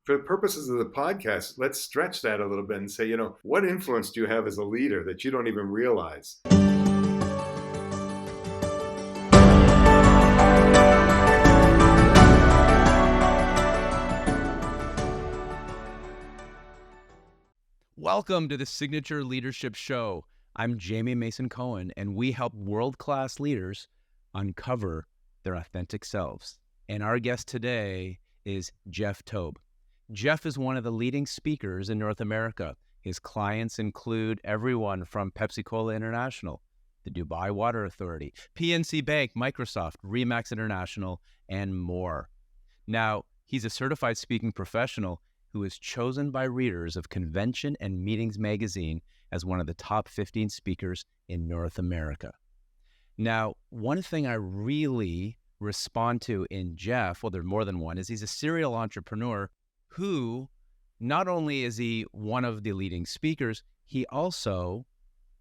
For the purposes of the podcast, let's stretch that a little bit and say, what influence do you have as a leader that you don't even realize? Welcome to the Signature Leadership Show. I'm Jamie Mason Cohen, and we help world-class leaders uncover their authentic selves. And our guest today is Jeff Tobe. Jeff is one of the leading speakers in North America. His clients include everyone from Pepsi-Cola International, the Dubai Water Authority, PNC Bank, Microsoft, Remax International, and more. Now, he's a certified speaking professional who is chosen by readers of Convention and Meetings magazine as one of the top 15 speakers in North America. Now, one thing I really respond to in Jeff, well, there's more than one, is he's a serial entrepreneur who not only is he one of the leading speakers, he also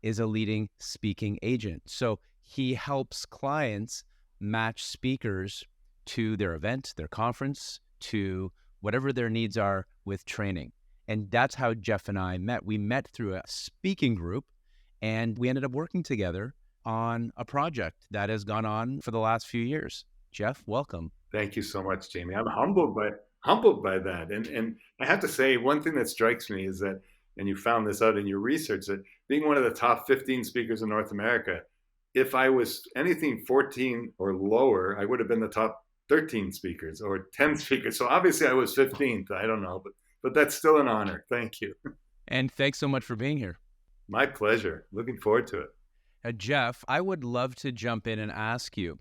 is a leading speaking agent. So he helps clients match speakers to their event, their conference, to whatever their needs are with training. And that's how Jeff and I met. We met through a speaking group, and we ended up working together on a project that has gone on for the last few years. Jeff, welcome. Thank you so much, Jamie. I'm humbled by that. And I have to say, one thing that strikes me is that, and you found this out in your research, that being one of the top 15 speakers in North America, if I was anything 14 or lower, I would have been the top 13 speakers or 10 speakers. So obviously I was 15th. I don't know, but that's still an honor. Thank you. And thanks so much for being here. My pleasure. Looking forward to it. Jeff, I would love to jump in and ask you,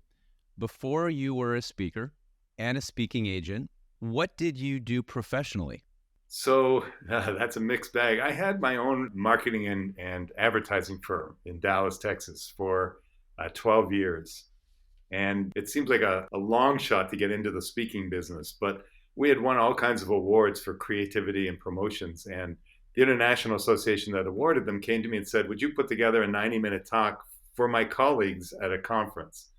before you were a speaker and a speaking agent, what did you do professionally? So that's a mixed bag. I had my own marketing and advertising firm in Dallas, Texas for 12 years. And it seems like a long shot to get into the speaking business, but we had won all kinds of awards for creativity and promotions. And the International Association that awarded them came to me and said, would you put together a 90-minute talk for my colleagues at a conference?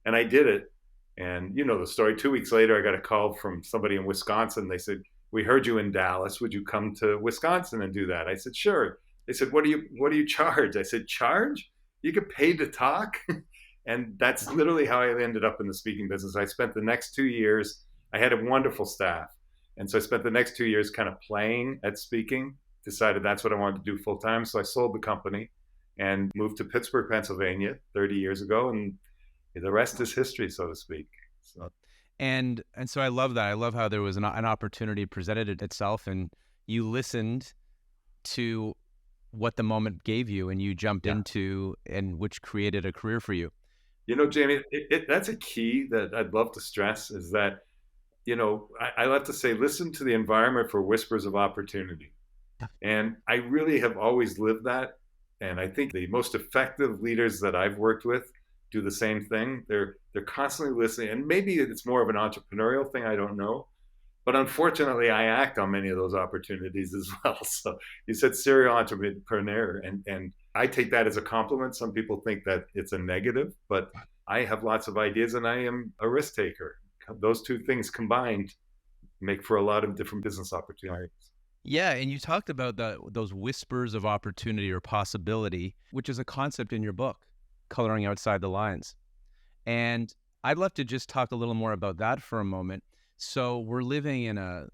And I did it. And you know the story. 2 weeks later, I got a call from somebody in Wisconsin. They said, we heard you in Dallas. Would you come to Wisconsin and do that? I said, sure. They said, what do you charge? I said, charge? You get paid to talk? And that's literally how I ended up in the speaking business. I spent the next 2 years, I had a wonderful staff. And so I spent the next 2 years kind of playing at speaking, decided that's what I wanted to do full time. So I sold the company and moved to Pittsburgh, Pennsylvania 30 years ago. And the rest is history, so to speak. So. And so I love that. I love how there was an opportunity presented itself and you listened to what the moment gave you and you jumped into, and which created a career for you. You know, Jamie, that's a key that I'd love to stress is that, I love to say, listen to the environment for whispers of opportunity. And I really have always lived that. And I think the most effective leaders that I've worked with do the same thing. They're constantly listening. And maybe it's more of an entrepreneurial thing, I don't know. But unfortunately, I act on many of those opportunities as well. So you said serial entrepreneur, and I take that as a compliment. Some people think that it's a negative, but I have lots of ideas and I am a risk taker. Those two things combined make for a lot of different business opportunities. Yeah, and you talked about those whispers of opportunity or possibility, which is a concept in your book, Coloring Outside the Lines. And I'd love to just talk a little more about that for a moment. So we're living in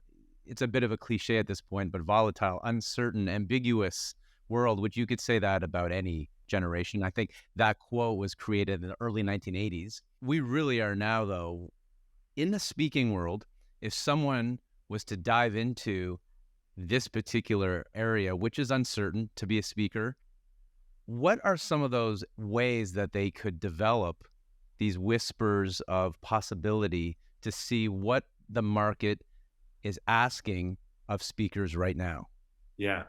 it's a bit of a cliche at this point, but volatile, uncertain, ambiguous world, which you could say that about any generation. I think that quote was created in the early 1980s. We really are now, though, in the speaking world. If someone was to dive into this particular area, which is uncertain, to be a speaker, what are some of those ways that they could develop these whispers of possibility to see what the market is asking of speakers right now? Yeah.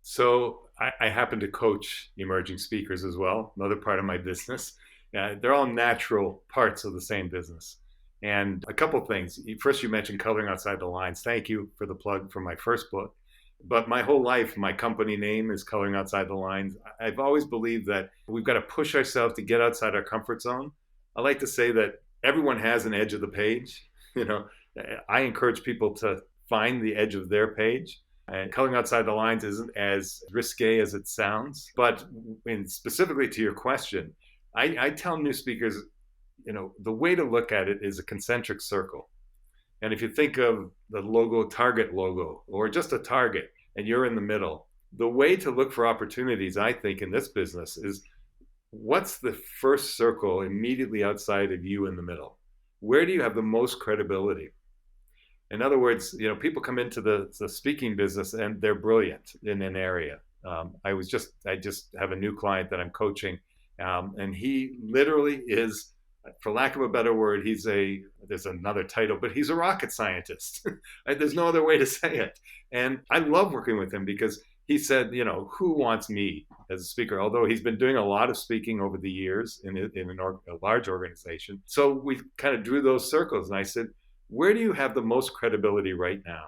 So I happen to coach emerging speakers as well, another part of my business. They're all natural parts of the same business. And a couple things. First, you mentioned Coloring Outside the Lines. Thank you for the plug for my first book. But my whole life, my company name is Coloring Outside the Lines. I've always believed that we've got to push ourselves to get outside our comfort zone. I like to say that everyone has an edge of the page. I encourage people to find the edge of their page. And coloring outside the lines isn't as risque as it sounds. But specifically to your question, I tell new speakers, the way to look at it is a concentric circle. And if you think of the Target logo, or just a target, and you're in the middle, the way to look for opportunities, I think, in this business is, what's the first circle immediately outside of you in the middle? Where do you have the most credibility? In other words, people come into the speaking business and they're brilliant in an area. I just have a new client that I'm coaching, and he literally is, for lack of a better word, there's another title, but he's a rocket scientist. There's no other way to say it. And I love working with him because he said, who wants me as a speaker? Although he's been doing a lot of speaking over the years in a large organization. So we kind of drew those circles, and I said, where do you have the most credibility right now?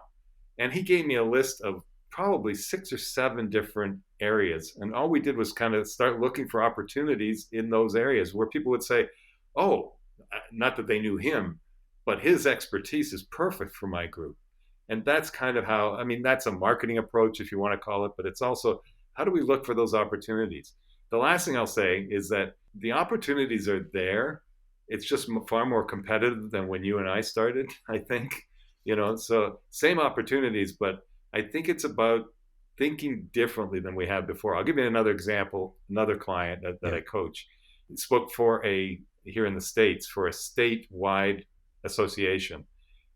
And he gave me a list of probably 6 or 7 different areas. And all we did was kind of start looking for opportunities in those areas where people would say, oh, not that they knew him, but his expertise is perfect for my group. And that's kind of how, that's a marketing approach, if you want to call it, but it's also, how do we look for those opportunities? The last thing I'll say is that the opportunities are there. It's just far more competitive than when you and I started, I think. So same opportunities, but I think it's about thinking differently than we have before. I'll give you another example. Another client that I coach spoke here in the States for a statewide association,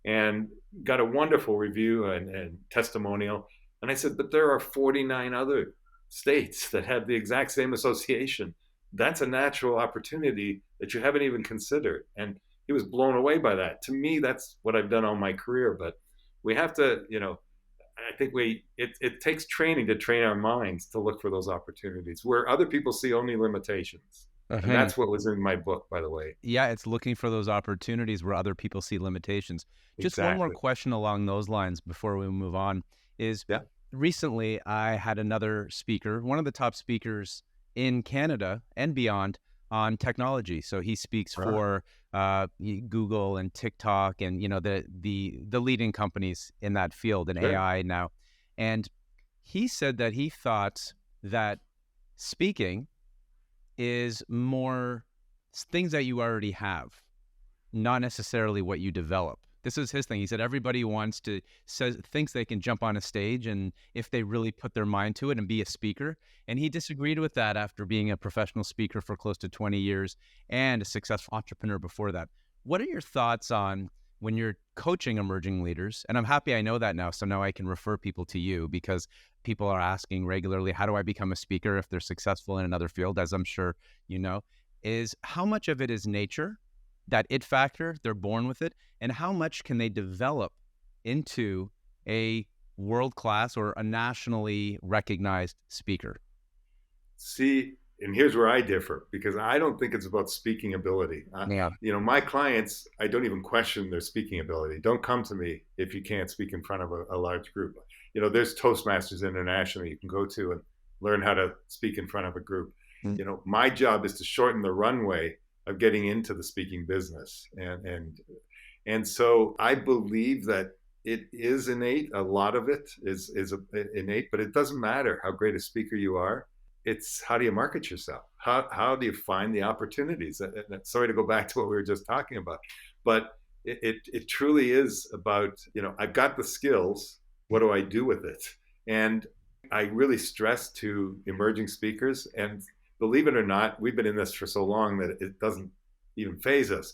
and got a wonderful review and testimonial. And I said, but there are 49 other states that have the exact same association. That's a natural opportunity that you haven't even considered. And he was blown away by that. To me, that's what I've done all my career. But we have to, I think it takes training to train our minds to look for those opportunities where other people see only limitations. And that's what was in my book, by the way. Yeah, it's looking for those opportunities where other people see limitations. Just Exactly. one more question along those lines before we move on is, recently I had another speaker, one of the top speakers in Canada and beyond, on technology. So he speaks for Google and TikTok and the leading companies in that field and AI now. And he said that he thought that speaking is more things that you already have, not necessarily what you develop. This is his thing. He said everybody thinks they can jump on a stage, and if they really put their mind to it, and be a speaker. And he disagreed with that after being a professional speaker for close to 20 years and a successful entrepreneur before that. What are your thoughts on when you're coaching emerging leaders? And I'm happy I know that now, so now I can refer people to you, because people are asking regularly, how do I become a speaker if they're successful in another field, as I'm sure you know, is how much of it is nature, that it factor, they're born with it, and how much can they develop into a world-class or a nationally recognized speaker? See, and here's where I differ, because I don't think it's about speaking ability. My clients, I don't even question their speaking ability. Don't come to me if you can't speak in front of a large group. There's Toastmasters International you can go to and learn how to speak in front of a group. My job is to shorten the runway of getting into the speaking business. And so I believe that it is innate. A lot of it is innate, but it doesn't matter how great a speaker you are. It's how do you market yourself? How do you find the opportunities? Sorry to go back to what we were just talking about, but it truly is about, I've got the skills. What do I do with it? And I really stress to emerging speakers, and believe it or not, we've been in this for so long that it doesn't even faze us,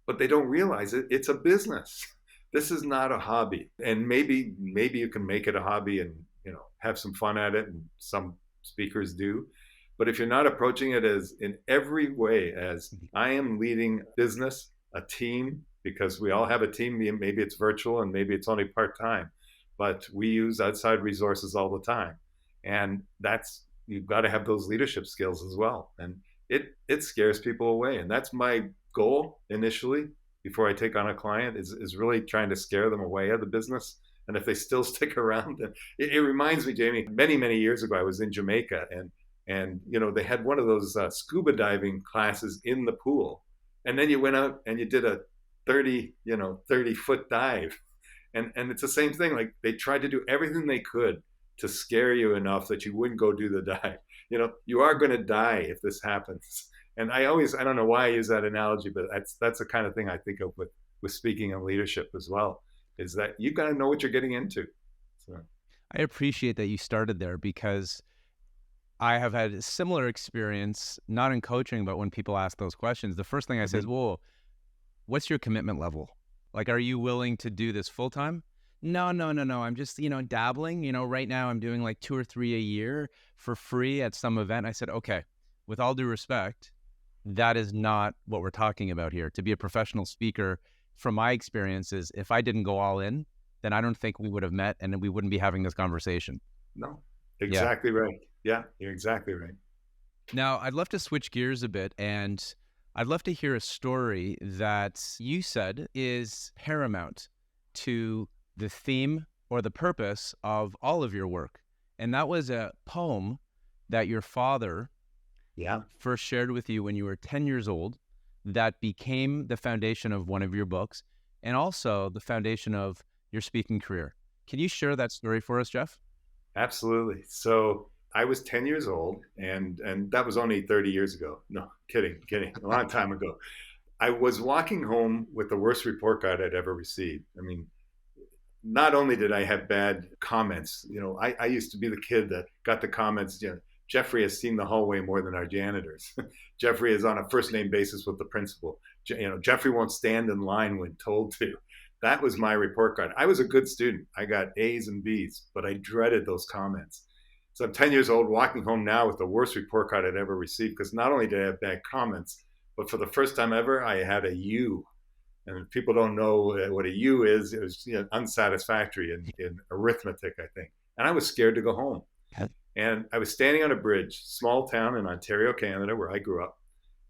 but they don't realize it's a business. This is not a hobby. And maybe you can make it a hobby and, have some fun at it, and some speakers do. But if you're not approaching it as in every way as I am leading business, a team, because we all have a team, maybe it's virtual and maybe it's only part-time, but we use outside resources all the time. And you've got to have those leadership skills as well. And it scares people away. And that's my goal initially, before I take on a client, is really trying to scare them away of the business. And if they still stick around, it reminds me, Jamie, many, many years ago, I was in Jamaica, and they had one of those scuba diving classes in the pool. And then you went out and you did a 30-foot dive. And it's the same thing. Like they tried to do everything they could to scare you enough that you wouldn't go do the dive. You are going to die if this happens. And I don't know why I use that analogy, but that's the kind of thing I think of with speaking and leadership as well, is that you got to know what you're getting into. So. I appreciate that you started there, because I have had a similar experience, not in coaching, but when people ask those questions, the first thing I say is, well, what's your commitment level? Like, are you willing to do this full time? No. I'm just, dabbling. Right now I'm doing like 2 or 3 a year for free at some event. I said, okay, with all due respect, that is not what we're talking about here. To be a professional speaker, from my experiences, if I didn't go all in, then I don't think we would have met and we wouldn't be having this conversation. No, exactly right. Yeah, you're exactly right. Now, I'd love to switch gears a bit, and I'd love to hear a story that you said is paramount to the theme or the purpose of all of your work. And that was a poem that your father first shared with you when you were 10 years old that became the foundation of one of your books and also the foundation of your speaking career. Can you share that story for us, Jeff? Absolutely. So I was 10 years old, and that was only 30 years ago. No, kidding, a long time ago. I was walking home with the worst report card I'd ever received. I mean, not only did I have bad comments, I used to be the kid that got the comments, Jeffrey has seen the hallway more than our janitors. Jeffrey is on a first name basis with the principal. Jeffrey won't stand in line when told to. That was my report card. I was a good student. I got A's and B's, but I dreaded those comments. So I'm 10 years old, walking home now with the worst report card I'd ever received, because not only did I have bad comments, but for the first time ever, I had a U. And if people don't know what a U is, it was unsatisfactory in arithmetic, I think. And I was scared to go home. And I was standing on a bridge, small town in Ontario, Canada, where I grew up,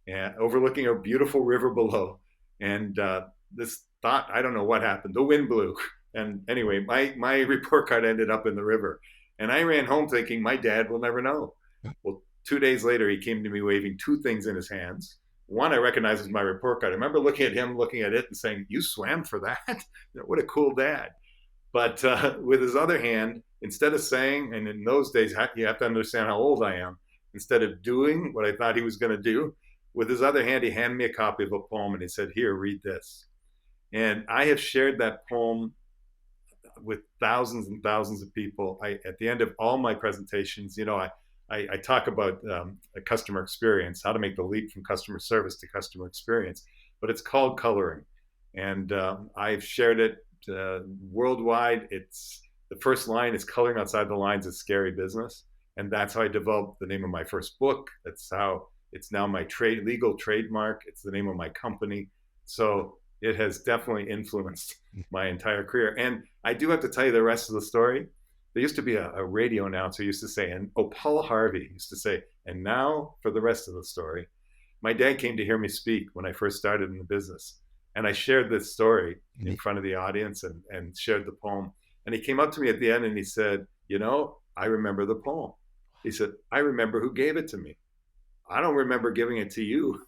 and overlooking a beautiful river below. And this thought, I don't know what happened. The wind blew. And anyway, my report card ended up in the river. And I ran home thinking my dad will never know. Well, 2 days later, he came to me waving 2 things in his hands. One I recognized as my report card. I remember looking at him, looking at it and saying, you swam for that? What a cool dad. But with his other hand, instead of saying, and in those days, you have to understand how old I am, instead of doing what I thought he was going to do, with his other hand, he handed me a copy of a poem and he said, here, read this. And I have shared that poem with thousands and thousands of people. At the end of all my presentations, I talk about a customer experience, how to make the leap from customer service to customer experience, but it's called coloring. And I've shared it worldwide. It's the first line is coloring outside the lines is scary business. And that's how I developed the name of my first book. That's how it's now my legal trademark. It's the name of my company. So it has definitely influenced my entire career. And I do have to tell you the rest of the story. There used to be a radio announcer used to say, and Paul Harvey used to say, and now for the rest of the story. My dad came to hear me speak when I first started in the business. And I shared this story in front of the audience and shared the poem. And he came up to me at the end and he said, I remember the poem. He said, I remember who gave it to me. I don't remember giving it to you.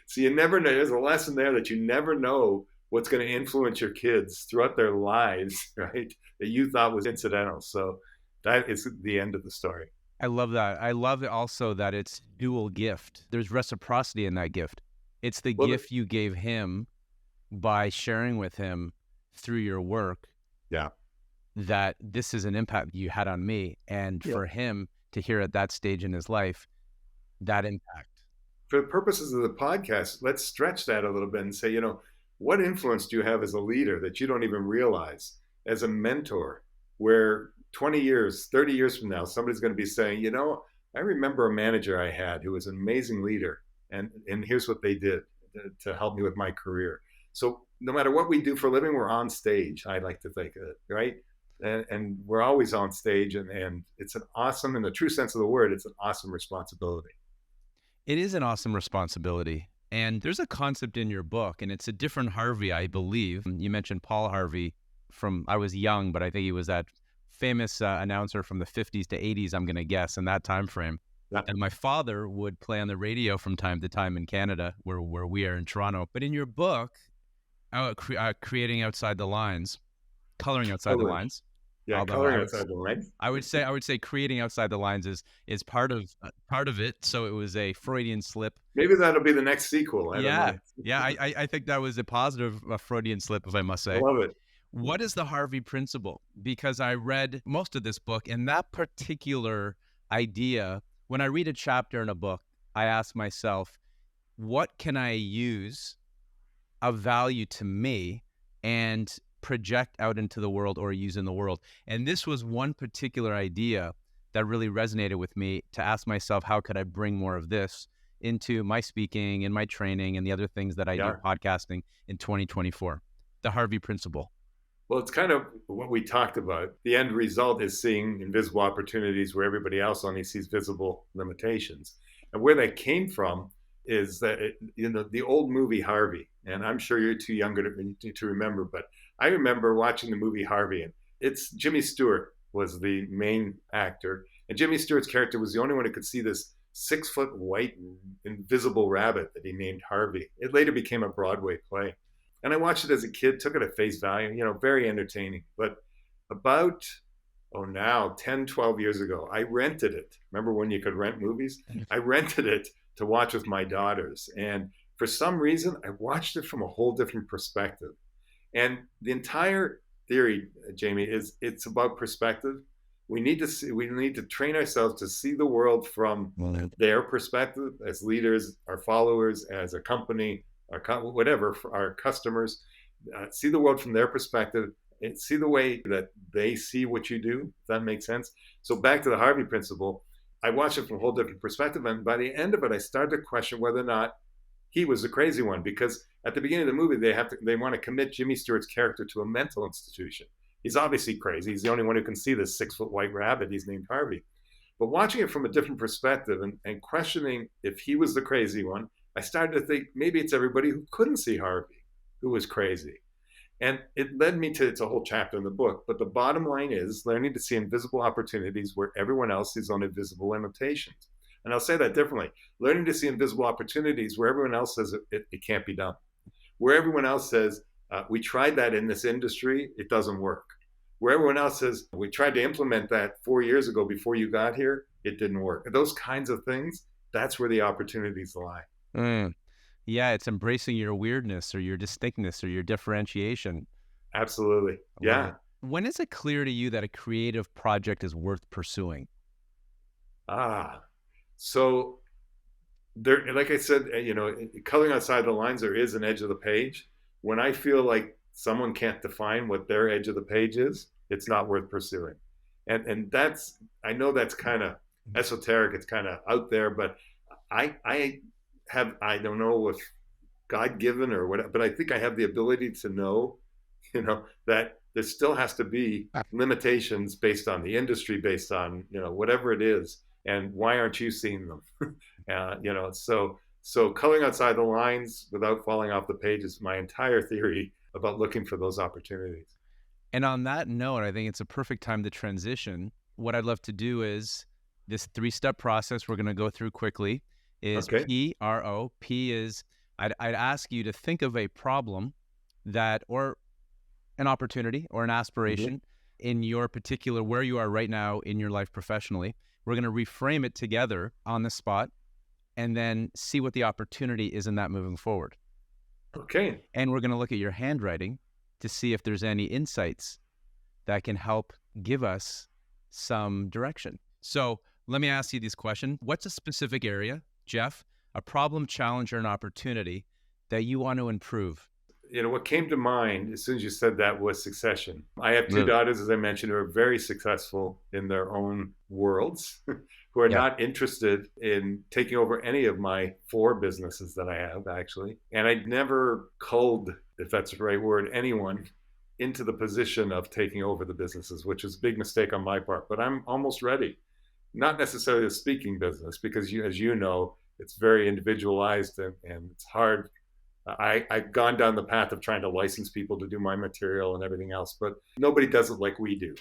So you never know. There's a lesson there that you never know what's going to influence your kids throughout their lives, right? That you thought was incidental. So that is the end of the story. I love that. I love it also that it's dual gift. There's reciprocity in that gift. It's the gift you gave him by sharing with him through your work. Yeah. That this is an impact you had on me. And for him to hear at that stage in his life, that impact. For the purposes of the podcast, let's stretch that a little bit and say, what influence do you have as a leader that you don't even realize, as a mentor, where 20 years, 30 years from now, somebody's going to be saying, I remember a manager I had who was an amazing leader, and here's what they did to help me with my career. So no matter what we do for a living, we're on stage, I like to think of it, right? And we're always on stage, and it's an awesome, in the true sense of the word, it's an awesome responsibility. It is an awesome responsibility. And there's a concept in your book, and it's a different Harvey, I believe. You mentioned Paul Harvey I was young, but I think he was that famous announcer from the 50s to 80s, I'm going to guess, in that time frame. Yeah. And my father would play on the radio from time to time in Canada, where we are in Toronto. But in your book, Creating Outside the Lines, coloring outside the Coloring. lines. Yeah, Although coloring outside the lines. I would say creating outside the lines is part of it. So it was a Freudian slip. Maybe that'll be the next sequel. I don't Yeah, know. yeah. I think that was a positive Freudian slip, if I must I say. love it. What is the Harvey Principle? Because I read most of this book, and that particular idea, when I read a chapter in a book, I ask myself, what can I use of value to me and project out into the world or use in the world? And this was one particular idea that really resonated with me, to ask myself, how could I bring more of this into my speaking and my training and the other things that I do, Yeah. podcasting, in 2024? The Harvey Principle. Well, it's kind of what we talked about. The end result is seeing invisible opportunities where everybody else only sees visible limitations. And where that came from is that, the old movie Harvey, and I'm sure you're too younger to remember, but I remember watching the movie Harvey, and it's Jimmy Stewart was the main actor. And Jimmy Stewart's character was the only one who could see this 6-foot white invisible rabbit that he named Harvey. It later became a Broadway play. And I watched it as a kid, took it at face value, very entertaining. But about, now 10, 12 years ago, I rented it. Remember when you could rent movies? I rented it to watch with my daughters. And for some reason, I watched it from a whole different perspective. And the entire theory, Jamie, is it's about perspective. We need to train ourselves to see the world from their perspective as leaders, our followers, as a company, whatever, for our customers, see the world from their perspective and see the way that they see what you do, if that makes sense. So back to the Harvey Principle, I watched it from a whole different perspective. And by the end of it, I started to question whether or not he was the crazy one, because at the beginning of the movie, they want to commit Jimmy Stewart's character to a mental institution. He's obviously crazy. He's the only one who can see this 6-foot white rabbit. He's named Harvey. But watching it from a different perspective and questioning if he was the crazy one, I started to think maybe it's everybody who couldn't see Harvey who was crazy. And it led me to, it's a whole chapter in the book, but the bottom line is learning to see invisible opportunities where everyone else sees only visible limitations. And I'll say that differently. Learning to see invisible opportunities where everyone else says it can't be done. Where everyone else says, we tried that in this industry, it doesn't work. Where everyone else says, we tried to implement that 4 years ago before you got here, it didn't work. Those kinds of things, that's where the opportunities lie. Yeah, it's embracing your weirdness or your distinctness or your differentiation. Absolutely. Yeah. When is it clear to you that a creative project is worth pursuing? So there, like I said, coloring outside the lines, there is an edge of the page. When I feel like someone can't define what their edge of the page is, it's not worth pursuing. And that's, I know that's kind of esoteric, it's kind of out there, but I don't know if God-given or what, but I think I have the ability to know, that there still has to be limitations based on the industry, based on, whatever it is. And why aren't you seeing them? So coloring outside the lines without falling off the page is my entire theory about looking for those opportunities. And on that note, I think it's a perfect time to transition. What I'd love to do is this 3-step process we're going to go through quickly is PRO. P is, I'd ask you to think of a problem or an opportunity or an aspiration in your particular, where you are right now in your life professionally. We're going to reframe it together on the spot and then see what the opportunity is in that moving forward. Okay. And we're going to look at your handwriting to see if there's any insights that can help give us some direction. So let me ask you this question. What's a specific area, Jeff, a problem, challenge, or an opportunity that you want to improve? What came to mind as soon as you said that was succession. I have two daughters, as I mentioned, who are very successful in their own worlds, who are not interested in taking over any of my 4 businesses that I have, actually. And I'd never culled, if that's the right word, anyone into the position of taking over the businesses, which is a big mistake on my part. But I'm almost ready. Not necessarily a speaking business, because as you know, it's very individualized and it's hard. I've gone down the path of trying to license people to do my material and everything else, but nobody does it like we do.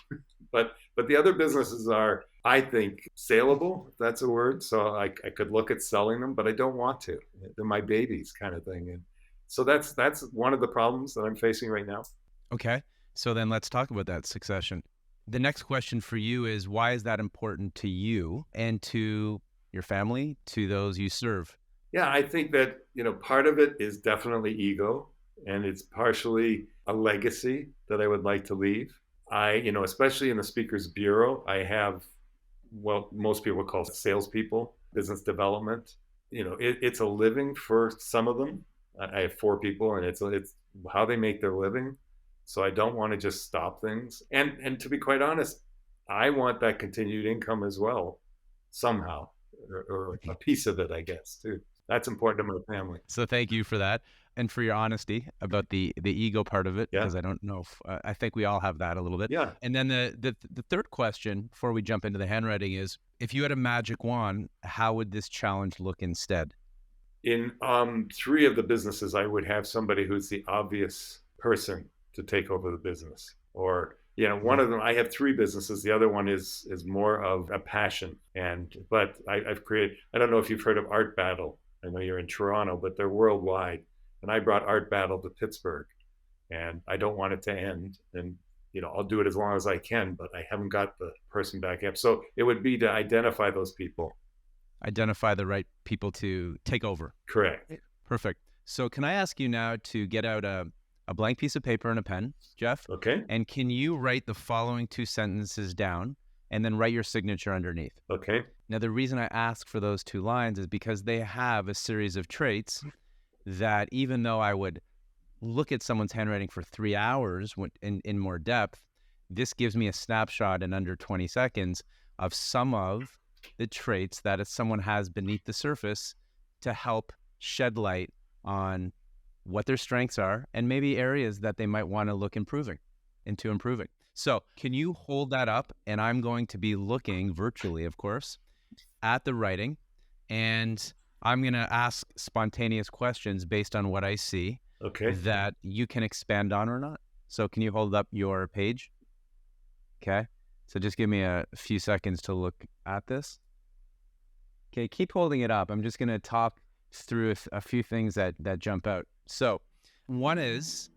But the other businesses are, I think, saleable, if that's a word. So I could look at selling them, but I don't want to. They're my babies kind of thing. And so that's one of the problems that I'm facing right now. Okay. So then let's talk about that succession. The next question for you is, why is that important to you and to your family, to those you serve? Yeah, I think that, part of it is definitely ego, and it's partially a legacy that I would like to leave. Especially in the speaker's bureau, I have what most people call salespeople, business development. It's a living for some of them. I have 4 people, and it's how they make their living. So I don't want to just stop things. And to be quite honest, I want that continued income as well, somehow, or a piece of it, I guess, too. That's important to my family. So thank you for that and for your honesty about the ego part of it, Yeah, because I don't know if I think we all have that a little bit. yeah. And then the third question before we jump into the handwriting is, if you had a magic wand, how would this challenge look instead? In 3 of the businesses, I would have somebody who's the obvious person to take over the business. Or, one Mhm. of them, I have 3 businesses. The other one is more of a passion. But I've created, I don't know if you've heard of Art Battle. I know you're in Toronto, but they're worldwide. And I brought Art Battle to Pittsburgh, and I don't want it to end. And I'll do it as long as I can, but I haven't got the person back up. So it would be to identify those people. Identify the right people to take over. Correct. Perfect. So can I ask you now to get out a blank piece of paper and a pen, Jeff? Okay. And can you write the following 2 sentences down and then write your signature underneath? Okay. Now, the reason I ask for those 2 lines is because they have a series of traits that, even though I would look at someone's handwriting for 3 hours in more depth, this gives me a snapshot in under 20 seconds of some of the traits that someone has beneath the surface to help shed light on what their strengths are and maybe areas that they might want to look improving. So can you hold that up? And I'm going to be looking virtually, of course, at the writing, and I'm going to ask spontaneous questions based on what I see Okay. that you can expand on or not. So can you hold up your page? Okay. So just give me a few seconds to look at this. Okay, keep holding it up. I'm just going to talk through a few things that jump out. So one is,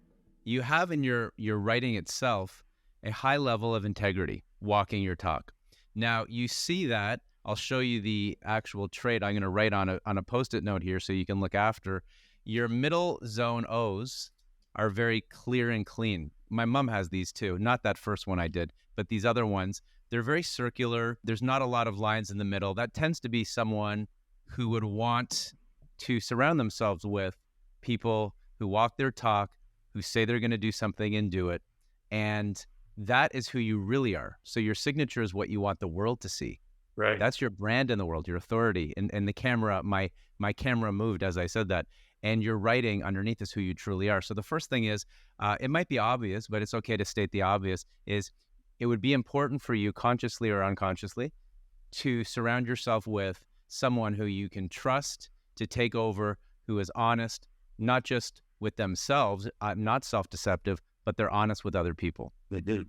you have in your writing itself a high level of integrity, walking your talk. Now, you see that. I'll show you the actual trait. I'm going to write on a Post-it note here so you can look after. Your middle zone O's are very clear and clean. My mom has these too. Not that first one I did, but these other ones. They're very circular. There's not a lot of lines in the middle. That tends to be someone who would want to surround themselves with people who walk their talk, who say they're going to do something and do it. And that is who you really are. So your signature is what you want the world to see. Right. That's your brand in the world, your authority. And the camera, my camera moved as I said that. And your writing underneath is who you truly are. So the first thing is, it might be obvious, but it's okay to state the obvious, is it would be important for you, consciously or unconsciously, to surround yourself with someone who you can trust to take over, who is honest, not just with themselves, not self-deceptive, but they're honest with other people. They do.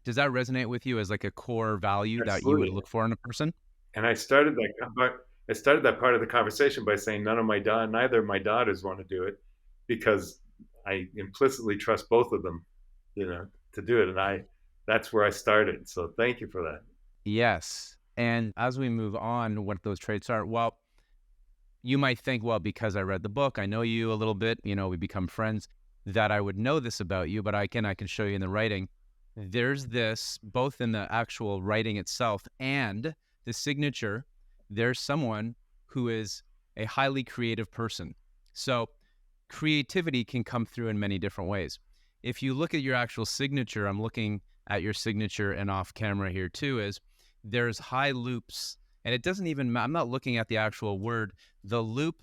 Does that resonate with you as like a core value that you would Absolutely. look for in a person? And I started that part of the conversation by saying neither of my daughters want to do it, because I implicitly trust both of them, to do it. And that's where I started. So thank you for that. Yes. And as we move on, what those traits are, well, you might think, well, because I read the book, I know you a little bit, we become friends, that I would know this about you, but I can show you in the writing. There's this, both in the actual writing itself and the signature, there's someone who is a highly creative person. So creativity can come through in many different ways. If you look at your actual signature, I'm looking at your signature and off camera here too, is there's high loops, and it doesn't even, I'm not looking at the actual word, the loop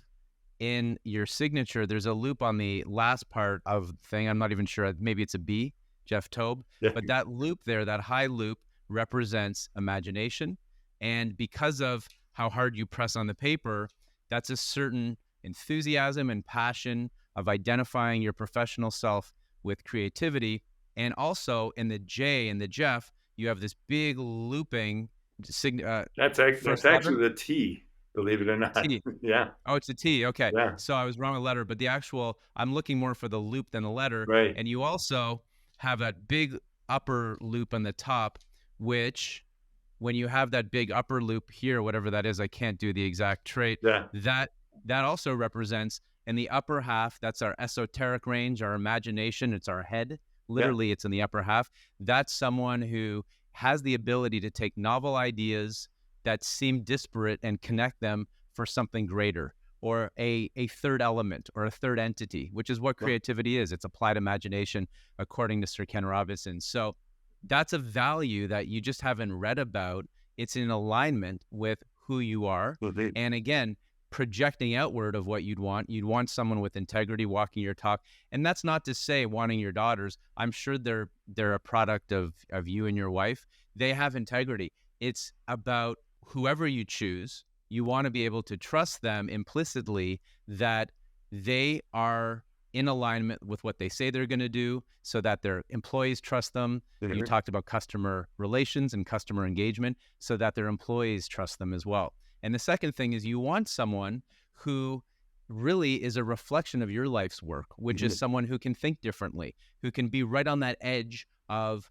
in your signature, there's a loop on the last part of the thing. I'm not even sure, maybe it's a B, Jeff Tobe, Yeah. but that loop there, that high loop, represents imagination. And because of how hard you press on the paper, that's a certain enthusiasm and passion of identifying your professional self with creativity. And also in the J, in the Jeff, you have this big looping That's actually the T, believe it or not. T. Yeah. Oh, it's a T. Okay. Yeah. So I was wrong with letter, but the actual, I'm looking more for the loop than the letter. Right. And you also have that big upper loop on the top, which when you have that big upper loop here, whatever that is, I can't do the exact trait, Yeah. that also represents in the upper half, that's our esoteric range, our imagination, it's our head. Literally, it's in the upper half. That's someone who has the ability to take novel ideas that seem disparate and connect them for something greater, or a third element or a third entity, which is what creativity is. It's applied imagination, according to Sir Ken Robinson. So that's a value that you just haven't read about. It's in alignment with who you are. Indeed. And again, projecting outward of what you'd want someone with integrity walking your talk. And that's not to say wanting your daughters. I'm sure they're a product of you and your wife. They have integrity. It's about whoever you choose. You want to be able to trust them implicitly that they are in alignment with what they say they're going to do, so that their employees trust them. You talked about customer relations and customer engagement, so that their employees trust them as well. And the second thing is you want someone who really is a reflection of your life's work, which is someone who can think differently, who can be right on that edge of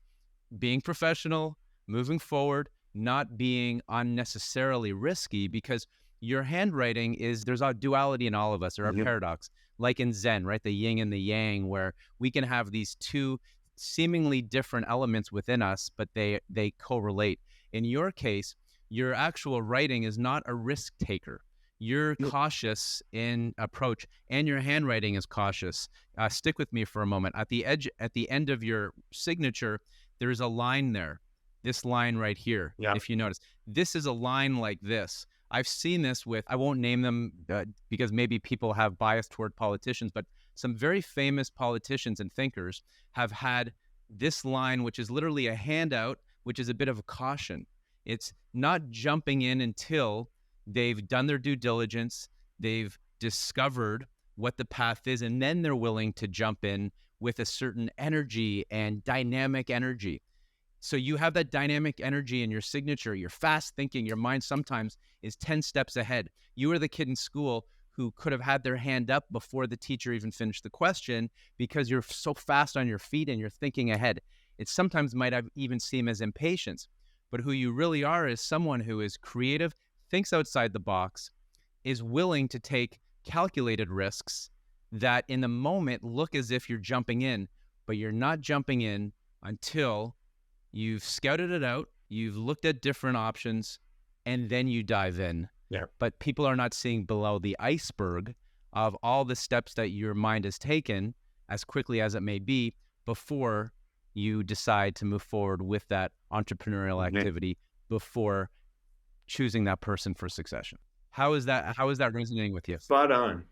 being professional, moving forward, not being unnecessarily risky, because your handwriting there's a duality in all of us, or a paradox, like in Zen, right? The yin and the yang, where we can have these two seemingly different elements within us, but they correlate. In your case, your actual writing is not a risk taker. You're cautious in approach, and your handwriting is cautious. Stick with me for a moment. At the end of your signature, there's a line there. This line right here, if you notice, this is a line like this. I've seen this with, I won't name them because maybe people have bias toward politicians, but some very famous politicians and thinkers have had this line, which is literally a handout, which is a bit of a caution. It's not jumping in until they've done their due diligence, they've discovered what the path is, and then they're willing to jump in with a certain energy and dynamic energy. So you have that dynamic energy in your signature. You're fast thinking. Your mind sometimes is 10 steps ahead. You were the kid in school who could have had their hand up before the teacher even finished the question, because you're so fast on your feet and you're thinking ahead. It sometimes might have even seem as impatience. But who you really are is someone who is creative, thinks outside the box, is willing to take calculated risks that in the moment look as if you're jumping in, but you're not jumping in until you've scouted it out, you've looked at different options, and then you dive in. Yeah. But people are not seeing below the iceberg of all the steps that your mind has taken, as quickly as it may be, before you decide to move forward with that entrepreneurial activity, before choosing that person for succession. How is that resonating with you? Spot on.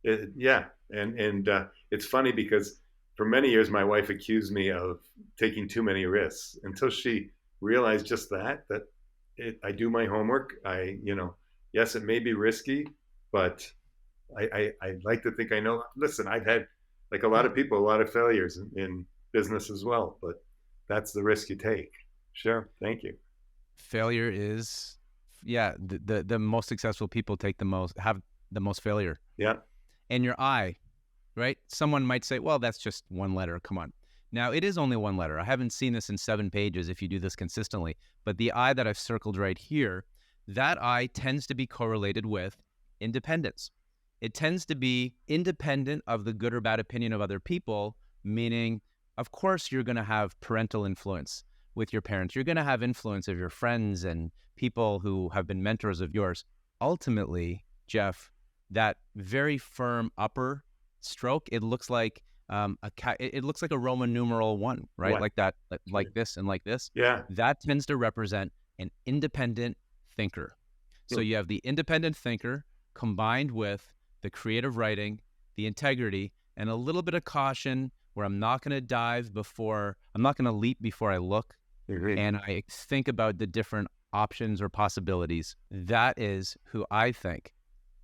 Yeah. And it's funny because for many years, my wife accused me of taking too many risks, until she realized just that I do my homework. Yes, it may be risky, but I like to think I know. Listen, I've had, like a lot of people, a lot of failures in business as well, but that's the risk you take. Sure. Thank you. Failure is, the most successful people have the most failure. Yeah. And your I, right? Someone might say, well, that's just one letter. Come on. Now, it is only one letter. I haven't seen this in 7 pages if you do this consistently. But the I that I've circled right here, that I tends to be correlated with independence. It tends to be independent of the good or bad opinion of other people, meaning, of course, you're going to have parental influence with your parents. You're going to have influence of your friends and people who have been mentors of yours. Ultimately, Jeff, that very firm upper stroke, it looks like it looks like a Roman numeral 1, right? What? Like that, like this and like this. Yeah. That tends to represent an independent thinker. So you have the independent thinker combined with the creative writing, the integrity, and a little bit of caution, where I'm not going to leap before I look. Agreed. And I think about the different options or possibilities. That is who I think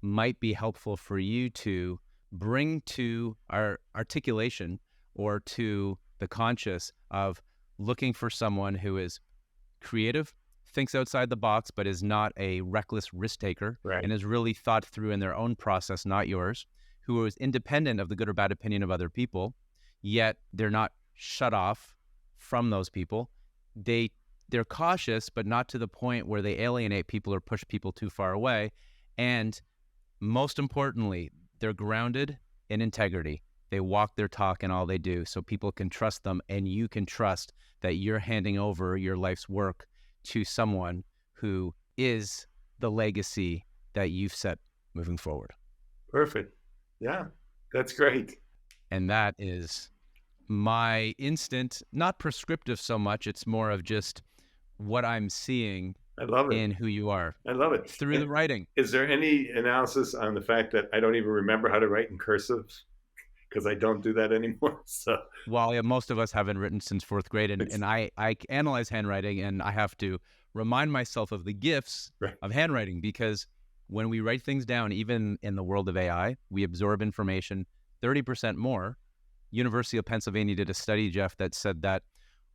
might be helpful for you to bring to our articulation, or to the conscious of looking for someone who is creative, thinks outside the box, but is not a reckless risk taker, Right. and is really thought through in their own process, not yours, who is independent of the good or bad opinion of other people, yet they're not shut off from those people. They're cautious, but not to the point where they alienate people or push people too far away. And most importantly, they're grounded in integrity. They walk their talk in all they do, so people can trust them, and you can trust that you're handing over your life's work to someone who is the legacy that you've set moving forward. Perfect. Yeah, that's great. And that is my instant, not prescriptive so much, it's more of just what I'm seeing I love it. in who you are I love it. through the writing. Is there any analysis on the fact that I don't even remember how to write in cursive? Because I don't do that anymore. So, Well, yeah, most of us haven't written since fourth grade, and I analyze handwriting, and I have to remind myself of the gifts right. of handwriting, because when we write things down, even in the world of AI, we absorb information 30% more. University of Pennsylvania did a study, Jeff, that said that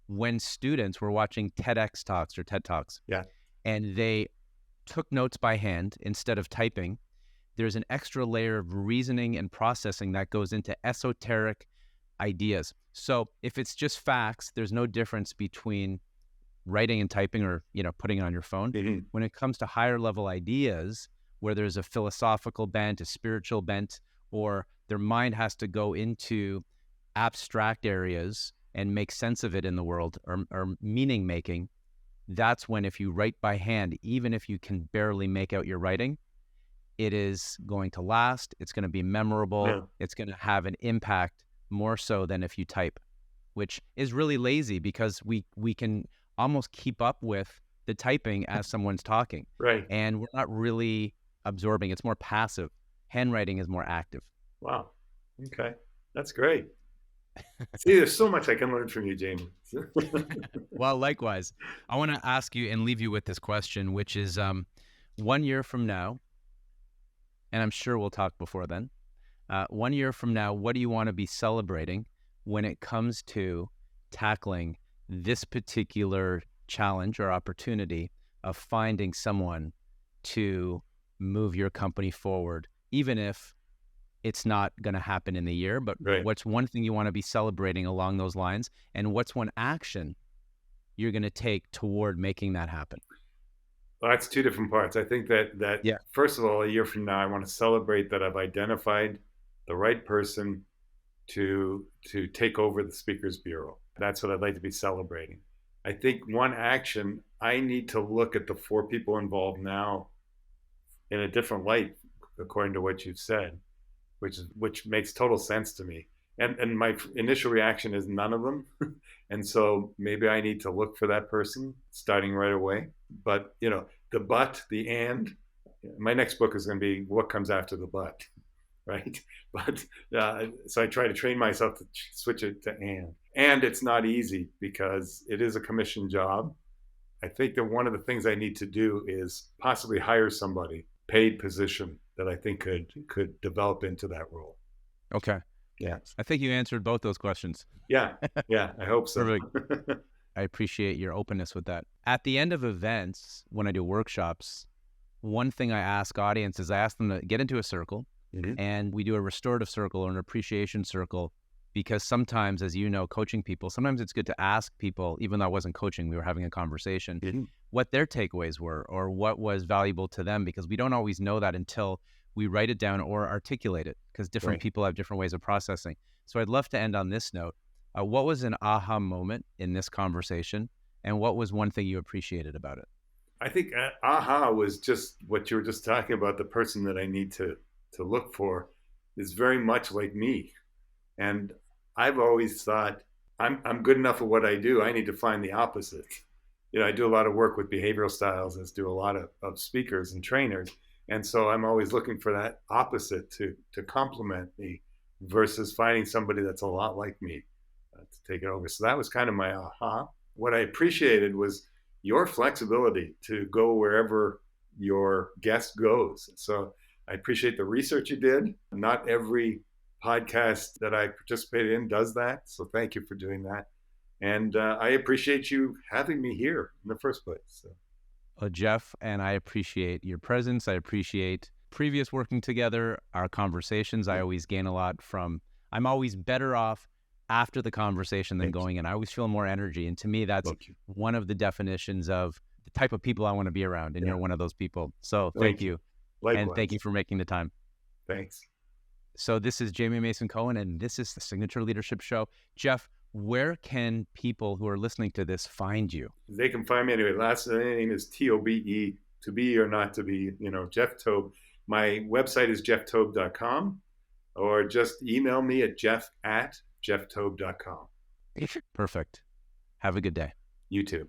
when students were watching TEDx talks or TED Talks, Yeah. and they took notes by hand instead of typing, there's an extra layer of reasoning and processing that goes into esoteric ideas. So if it's just facts, there's no difference between writing and typing, or, putting it on your phone. Mm-hmm. When it comes to higher level ideas, where there's a philosophical bent, a spiritual bent, or their mind has to go into abstract areas and make sense of it in the world, or meaning making, that's when, if you write by hand, even if you can barely make out your writing, it is going to last. It's going to be memorable. Yeah. It's going to have an impact more so than if you type, which is really lazy, because we can almost keep up with the typing as someone's talking. Right. And we're not really absorbing. It's more passive. Handwriting is more active. Wow. Okay. That's great. See, there's so much I can learn from you, Jamie. Well, likewise. I want to ask you and leave you with this question, which is 1 year from now, and I'm sure we'll talk before then, 1 year from now, what do you want to be celebrating when it comes to tackling this particular challenge or opportunity of finding someone to move your company forward, even if it's not going to happen in the year, but right. What's one thing you want to be celebrating along those lines, and what's one action you're going to take toward making that happen? Well, that's two different parts. I think that Yeah. First of all, a year from now, I want to celebrate that I've identified the right person to take over the Speakers Bureau. That's what I'd like to be celebrating. I think one action, I need to look at the 4 people involved now in a different light, according to what you've said, which makes total sense to me. And my initial reaction is none of them. And so maybe I need to look for that person starting right away. But, the but, the and, my next book is going to be what comes after the but, right? But so I try to train myself to switch it to and. And it's not easy, because it is a commission job. I think that one of the things I need to do is possibly hire somebody, paid position, that I think could develop into that role. Okay. Yeah. I think you answered both those questions. Yeah. I hope so. Perfect. I appreciate your openness with that. At the end of events, when I do workshops, one thing I ask audiences, I ask them to get into a circle, Mm-hmm. and we do a restorative circle or an appreciation circle, because sometimes, as you know, coaching people, sometimes it's good to ask people, even though I wasn't coaching, we were having a conversation, Mm-hmm. what their takeaways were or what was valuable to them, because we don't always know that until we write it down or articulate it, because different Right. people have different ways of processing. So I'd love to end on this note. What was an aha moment in this conversation, and what was one thing you appreciated about it? I think aha was just what you were just talking about. The person that I need to look for is very much like me. And I've always thought I'm good enough at what I do. I need to find the opposite. I do a lot of work with behavioral styles, as do a lot of speakers and trainers. And so I'm always looking for that opposite to complement me, versus finding somebody that's a lot like me to take it over. So that was kind of my aha. What I appreciated was your flexibility to go wherever your guest goes. So I appreciate the research you did. Not every podcast that I participated in does that. So thank you for doing that. And I appreciate you having me here in the first place. So. Well, Jeff, and I appreciate your presence. I appreciate previous working together, our conversations. I always gain a lot from, I'm always better off after the conversation than going in. I always feel more energy. And to me, that's one of the definitions of the type of people I want to be around. And you're one of those people. So thank you. Likewise. And thank you for making the time. Thanks. So this is Jamie Mason Cohen, and this is the Signature Leadership Show. Jeff, where can people who are listening to this find you? They can find me anyway. Last name is Tobe, to be or not to be, Jeff Tobe. My website is jefftobe.com, or just email me at jeff@jefftobe.com. Perfect. Have a good day. You too.